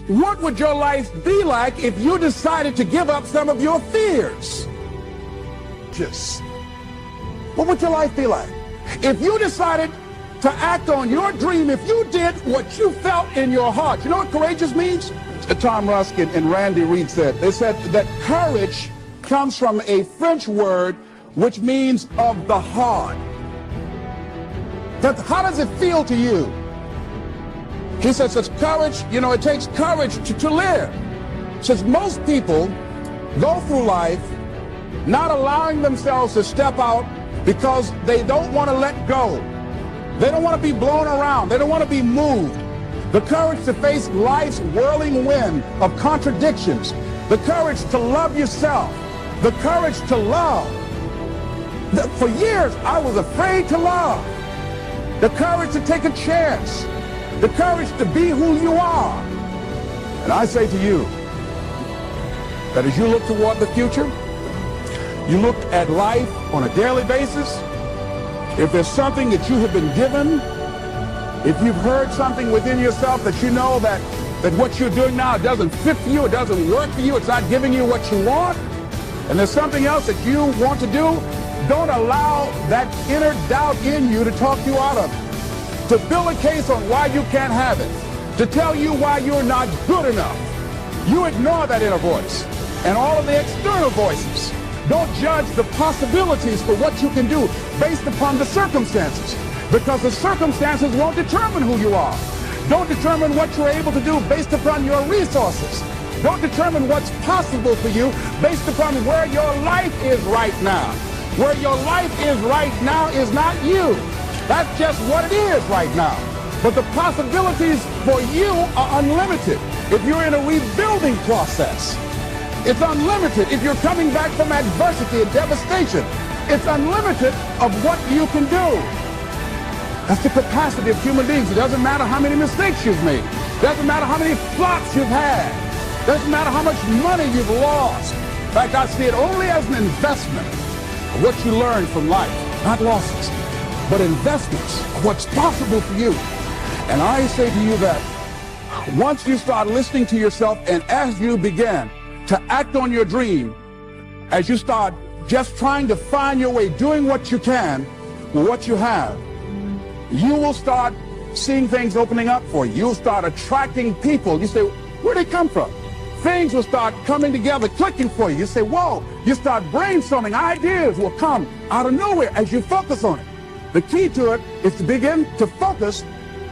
What would your life be like if you decided to give up some of your fears? What would your life be like? If you decided to act on your dream, if you did what you felt in your heart. You know what courageous means? Tom Ruskin and Randy Reed said. They said that courage comes from a French word which means of the heart. How does it feel to you? He says it's courage, you know, it takes courage to live. Says most people go through life not allowing themselves to step out because they don't want to let go. They don't want to be blown around. They don't want to be moved. The courage to face life's whirling wind of contradictions. The courage to love yourself. The courage to love. For years, I was afraid to love. The courage to take a chance. The courage to be who you are. And I say to you that as you look toward the future, you look at life on a daily basis. If there's something that you have been given, if you've heard something within yourself that you know that what you're doing now doesn't fit for you, it doesn't work for you, it's not giving you what you want, and there's something else that you want to do, don't allow that inner doubt in you to talk you out of it. To build a case on why you can't have it. To tell you why you're not good enough. You ignore that inner voice and all of the external voices. Don't judge the possibilities for what you can do based upon the circumstances, because the circumstances won't determine who you are. Don't determine what you're able to do based upon your resources. Don't determine what's possible for you based upon where your life is right now. Where your life is right now is not you. That's just what it is right now. But the possibilities for you are unlimited if you're in a rebuilding process. It's unlimited if you're coming back from adversity and devastation. It's unlimited of what you can do. That's the capacity of human beings. It doesn't matter how many mistakes you've made. It doesn't matter how many flops you've had. It doesn't matter how much money you've lost. In fact, I see it only as an investment of what you learn from life. Not losses, but investments of what's possible for you. And I say to you that once you start listening to yourself, and as you begin to act on your dream, as you start just trying to find your way, doing what you can with what you have, you will start seeing things opening up for you. You'll start attracting people. You say, where'd they come from? Things will start coming together, clicking for you. You say, whoa. You start brainstorming. Ideas will come out of nowhere as you focus on it. The key to it is to begin to focus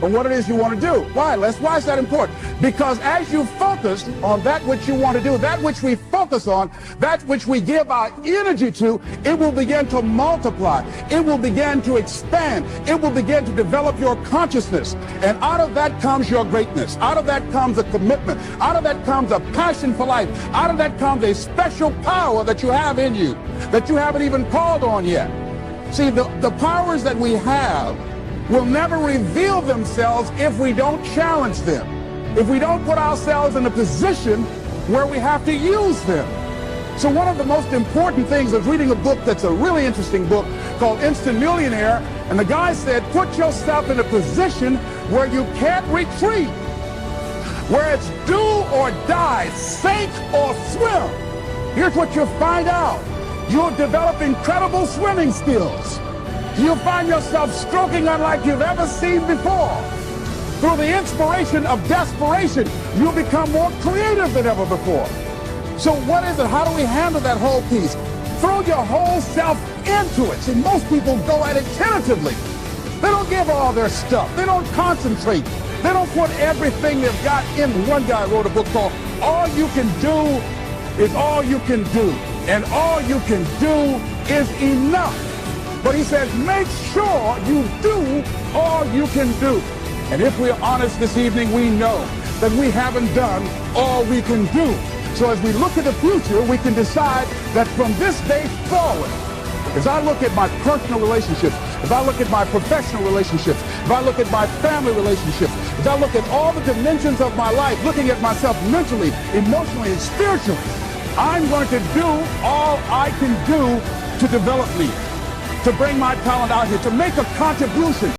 on what it is you want to do. Why, Les? Why is that important? Because as you focus on that which you want to do, that which we focus on, that which we give our energy to, it will begin to multiply. It will begin to expand. It will begin to develop your consciousness. And out of that comes your greatness. Out of that comes a commitment. Out of that comes a passion for life. Out of that comes a special power that you have in you that you haven't even called on yet. See, the powers that we have will never reveal themselves if we don't challenge them, if we don't put ourselves in a position where we have to use them. So one of the most important things is reading a book that's a really interesting book called Instant Millionaire, and the guy said, put yourself in a position where you can't retreat, where it's do or die, sink or swim. Here's what you'll find out. You'll develop incredible swimming skills. You'll find yourself stroking unlike you've ever seen before. Through the inspiration of desperation, you'll become more creative than ever before. So what is it? How do we handle that whole piece? Throw your whole self into it. See, most people go at it tentatively. They don't give all their stuff. They don't concentrate. They don't put everything they've got in. One guy wrote a book called All You Can Do Is All You Can Do. And all you can do is enough. But he says, make sure you do all you can do. And if we're honest this evening, we know that we haven't done all we can do. So as we look at the future, we can decide that from this day forward, as I look at my personal relationships, if I look at my professional relationships, if I look at my family relationships, if I look at all the dimensions of my life, looking at myself mentally, emotionally, and spiritually, I'm going to do all I can do to develop me, to bring my talent out here, to make a contribution.